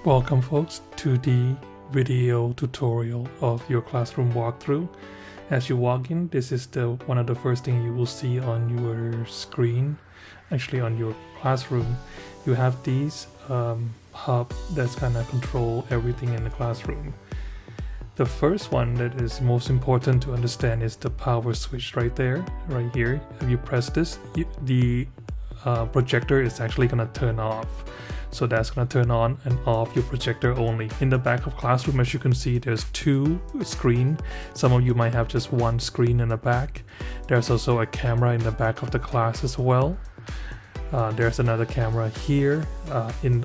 Welcome folks to the video tutorial of your classroom walkthrough. As you walk in, this is one of the first things you will see on your screen. Actually on your classroom, you have these hub that's gonna control everything in the classroom. The first one that is most important to understand is the power switch right there, right here. If you press this, the projector is actually gonna turn off. So that's going to turn on and off your projector only. In the back of classroom, as you can see, there's two screens. Some of you might have just one screen in the back. There's also a camera in the back of the class as well. There's another camera here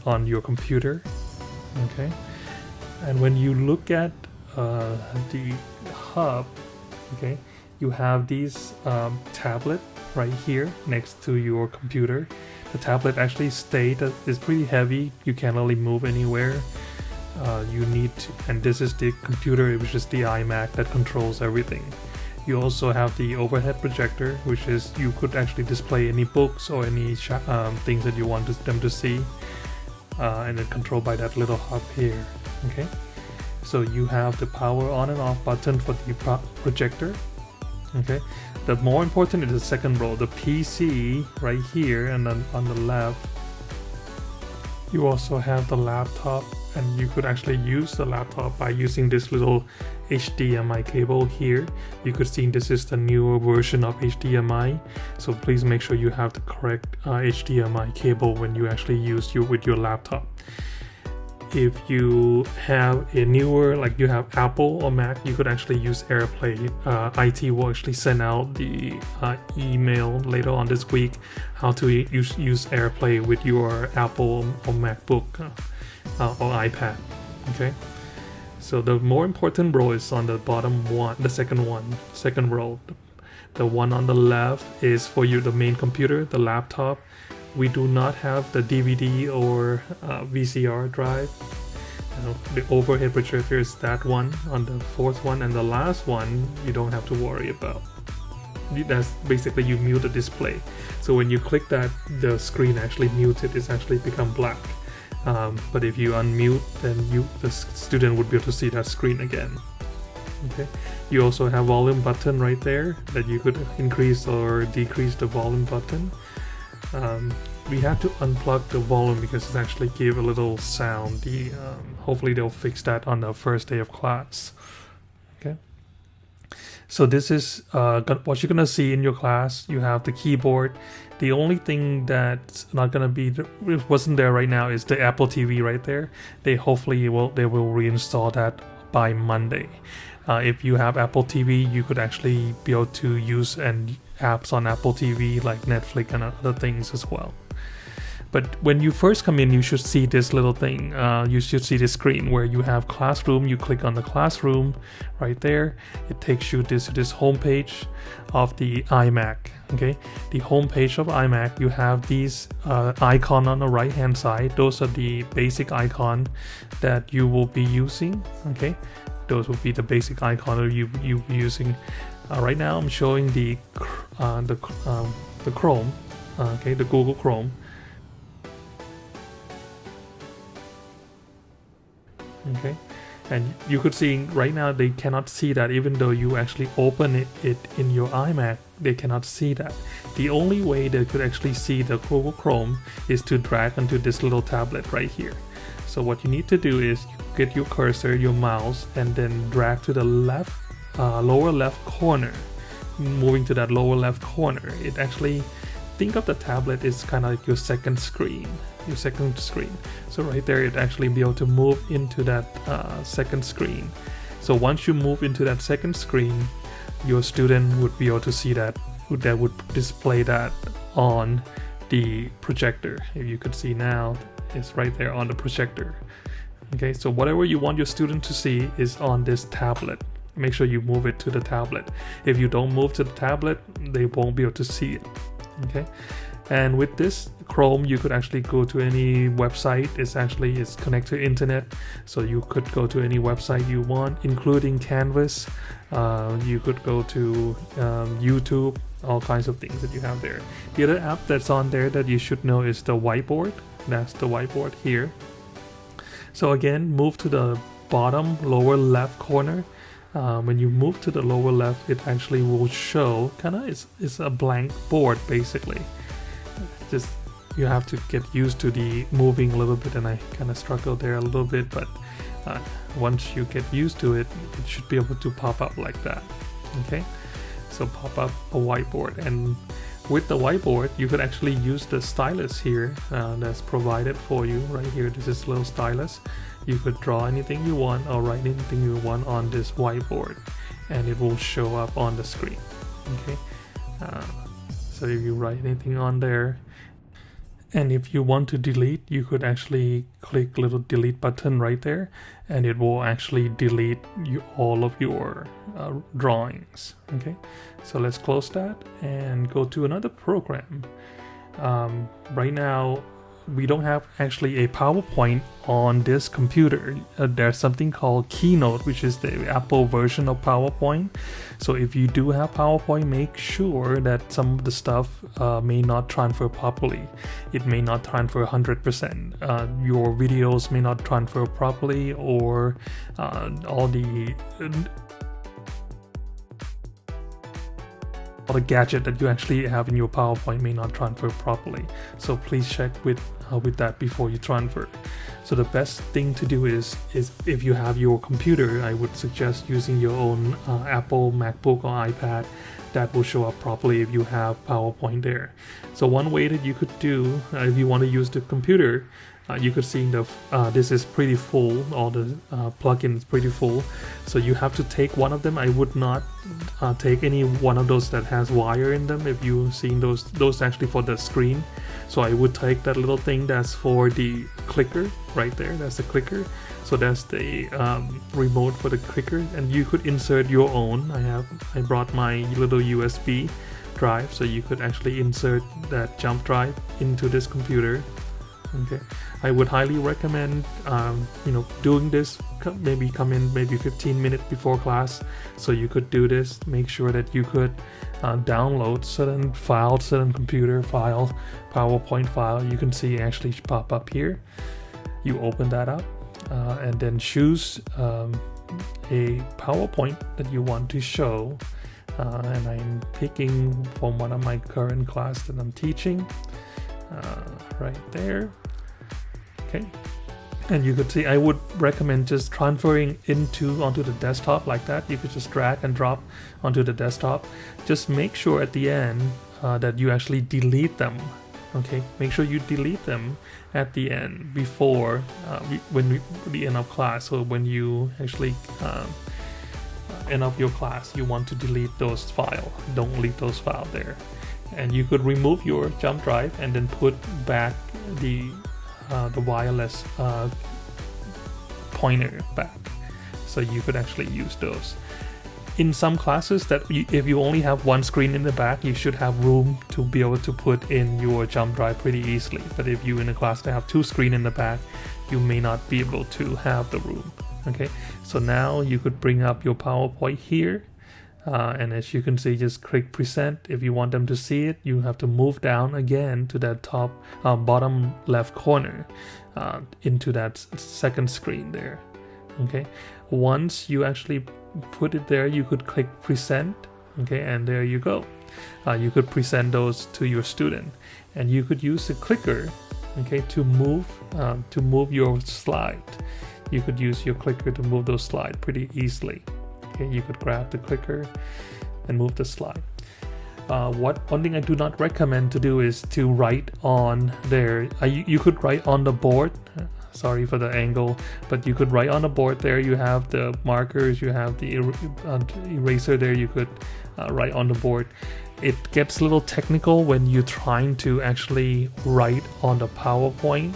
on your computer. Okay, and when you look at the hub, okay, you have these tablet right here next to your computer. The tablet actually is pretty heavy. You can't really move anywhere. You need to, and this is the computer, which is the iMac that controls everything. You also have the overhead projector, which is you could actually display any books or any things that you want them to see, and then controlled by that little hub here. Okay, so you have the power on and off button for the projector. Okay, the more important is the second row, the PC right here, and then on the left you also have the laptop, and you could actually use the laptop by using this little HDMI cable here. You could see this is the newer version of HDMI, so please make sure you have the correct HDMI cable when you actually use with your laptop. If you have a newer, like you have Apple or Mac, you could actually use AirPlay. IT will actually send out the email later on this week how to use AirPlay with your Apple or MacBook or iPad. Okay, so the more important row is on the bottom one, the second row. The one on the left is for you, the main computer, the laptop. We do not have the DVD or VCR drive. The overhead projector is that one on the fourth one, and the last one you don't have to worry about. That's basically you mute the display. So when you click that, the screen actually muted. It's actually become black. But if you unmute, then the student would be able to see that screen again. Okay. You also have volume button right there that you could increase or decrease the volume button. We have to unplug the volume because it actually gave a little sound. Hopefully they'll fix that on the first day of class. Okay, so this is what you're gonna see in your class. You have the keyboard. The only thing that's not gonna be wasn't there right now is the Apple TV right there. They will reinstall that by Monday. If you have Apple TV, you could actually be able to use apps on Apple TV like Netflix and other things as well. But when you first come in, you should see this little thing. You should see the screen where you have classroom. You click on the classroom right there. It takes you to this home page of the iMac. Okay, the home page of iMac, you have these icon on the right hand side. Those are the basic icon that you will be using. Okay, those will be the basic icon that you'll be using. Right now I'm showing the Chrome, okay, the Google Chrome. Okay, and you could see right now they cannot see that. Even though you actually open it in your iMac, they cannot see that. The only way they could actually see the Google Chrome is to drag onto this little tablet right here. So what you need to do is you get your cursor, your mouse, and then drag to the left, lower left corner. Moving to that lower left corner, it actually, think of the tablet is kind of like your second screen. So right there, it actually be able to move into that second screen. So once you move into that second screen, your student would be able to see that would display that on the projector. If you could see now, it's right there on the projector. Okay, so whatever you want your student to see is on this tablet. Make sure you move it to the tablet. If you don't move to the tablet, they won't be able to see it. Okay, and with this Chrome, you could actually go to any website. It's connected to internet, so you could go to any website you want, including Canvas. You could go to YouTube, all kinds of things that you have there. The other app that's on there that you should know is the whiteboard. That's the whiteboard here. So again, move to the bottom lower left corner. When you move to the lower left, it actually will show it's a blank board basically. Just you have to get used to the moving a little bit, and I kind of struggled there a little bit, but once you get used to it, it should be able to pop up like that. Okay, so pop up a whiteboard, and with the whiteboard you could actually use the stylus here that's provided for you right here. This is a little stylus. You could draw anything you want or write anything you want on this whiteboard, and it will show up on the screen. Okay, so if you write anything on there, and if you want to delete, you could actually click little delete button right there, and it will actually delete all of your drawings. Okay, so let's close that and go to another program. Right now we don't have actually a PowerPoint on this computer. There's something called Keynote, which is the Apple version of PowerPoint. So if you do have PowerPoint, make sure that some of the stuff may not transfer properly. It may not transfer 100%. Your videos may not transfer properly, or all the gadget that you actually have in your PowerPoint may not transfer properly. So please check with that before you transfer. So the best thing to do is if you have your computer, I would suggest using your own Apple MacBook or iPad. That will show up properly if you have PowerPoint there. So one way that you could do, if you want to use the computer, you could see this is pretty full. All the plugins pretty full, so you have to take one of them. I would not take any one of those that has wire in them. If you've seen those actually for the screen, so I would take that little thing that's for the clicker right there. That's the clicker. So that's the remote for the clicker, and you could insert your own. I brought my little USB drive, so you could actually insert that jump drive into this computer. Okay, I would highly recommend doing this. Maybe come in maybe 15 minutes before class, so you could do this. Make sure that you could download certain files, certain computer file, PowerPoint file. You can see actually pop up here. You open that up and then choose a PowerPoint that you want to show, and I'm picking from one of my current class that I'm teaching right there. Okay, and you could see I would recommend just transferring onto the desktop like that. You could just drag and drop onto the desktop. Just make sure at the end that you actually delete them. Okay, make sure you delete them at the end before the end of class. So when you actually end of your class, you want to delete those files. Don't leave those files there. And you could remove your jump drive and then put back the wireless pointer back, so you could actually use those. In some classes that if you only have one screen in the back, you should have room to be able to put in your jump drive pretty easily. But if you're in a class that have two screens in the back, you may not be able to have the room. Okay, so now you could bring up your PowerPoint here. And as you can see, just click present. If you want them to see it, you have to move down again to that top bottom left corner into that second screen there. Okay, once you actually put it there, you could click present. Okay, and there you go. You could present those to your student, and you could use the clicker, okay, to move your slide. You could use your clicker to move those slides pretty easily. Okay, you could grab the clicker and move the slide. One thing I do not recommend to do is to write on there. You could write on the board. Sorry for the angle, but you could write on the board there. You have the markers, you have the eraser there. You could write on the board. It gets a little technical when you're trying to actually write on the PowerPoint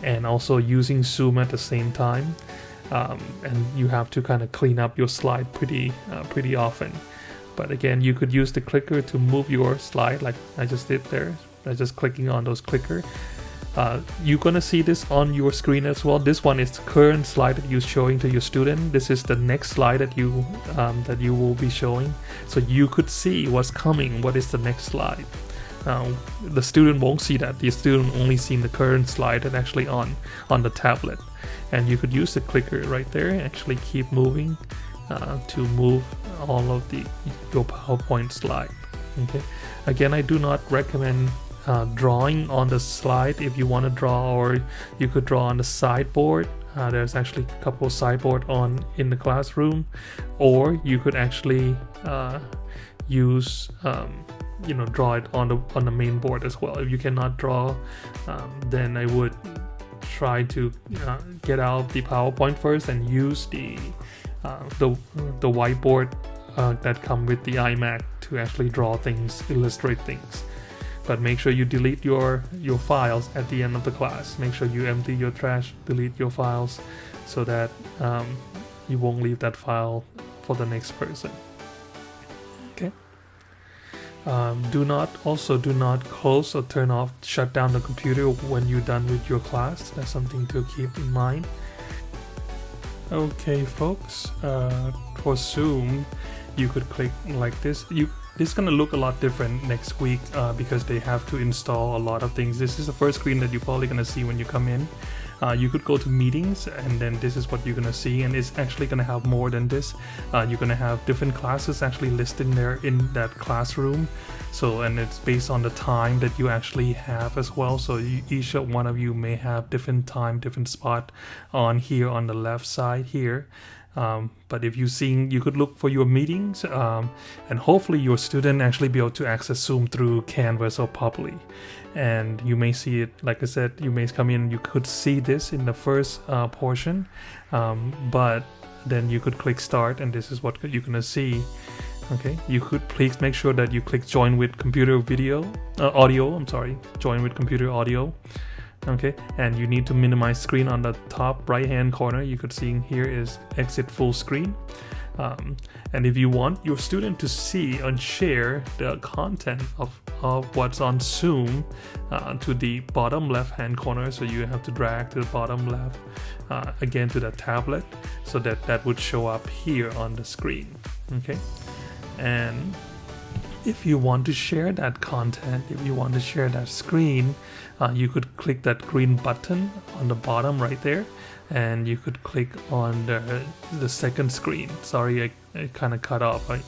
and also using Zoom at the same time. And you have to kind of clean up your slide pretty often. But again, you could use the clicker to move your slide like I just did there. I'm just clicking on those clicker. You're gonna see this on your screen as well. This one is the current slide that you're showing to your student. This is the next slide that you will be showing. So you could see what's coming. What is the next slide? The student won't see that. The student only seen the current slide and actually on the tablet. and you could use the clicker right there and actually keep moving to move all of your PowerPoint slide. Okay, again, I do not recommend drawing on the slide. If you want to draw, or you could draw on the sideboard. There's actually a couple of sideboard in the classroom, or you could actually use draw it on the main board as well. If you cannot draw, then I would try to get out the PowerPoint first and use the whiteboard that come with the iMac to actually draw things, illustrate things. But make sure you delete your files at the end of the class. Make sure you empty your trash, delete your files, so that you won't leave that file for the next person. Okay. Do not close or turn off, shut down the computer when you're done with your class. That's something to keep in mind. Okay, folks. For Zoom, you could click like this. This is going to look a lot different next week because they have to install a lot of things. This is the first screen that you're probably going to see when you come in. You could go to meetings, and then this is what you're going to see, and it's actually going to have more than this. You're going to have different classes actually listed there in that classroom. So, and it's based on the time that you actually have as well. So each one of you may have different time, different spot on here on the left side here. But if you could look for your meetings, and hopefully your student actually be able to access Zoom through Canvas or Publi. And you may see it, like I said, you may come in, you could see this in the first portion, but then you could click start, and this is what you're gonna see. Okay, you could please make sure that you click join with computer audio. Join with computer audio. Okay, and you need to minimize screen on the top right hand corner. You could see here is exit full screen. And if you want your student to see and share the content of what's on Zoom to the bottom left hand corner, so you have to drag to the bottom left again to the tablet, so that would show up here on the screen. Okay, and if you want to share that content, if you want to share that screen, you could click that green button on the bottom right there, and you could click on the second screen. Sorry, I kind of cut off. I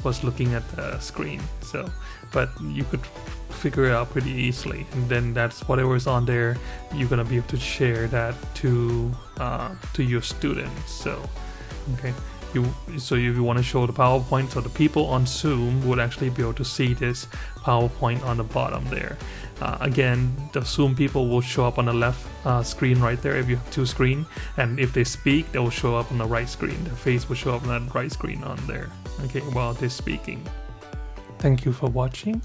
was looking at the screen, but you could figure it out pretty easily, and then that's whatever's on there, you're gonna be able to share that to your students. So, okay. So if you want to show the PowerPoint, so the people on Zoom would actually be able to see this PowerPoint on the bottom there. Again, the Zoom people will show up on the left screen right there if you have two screens, and if they speak, they will show up on the right screen. Their face will show up on that right screen on there, okay, while they're speaking. Thank you for watching.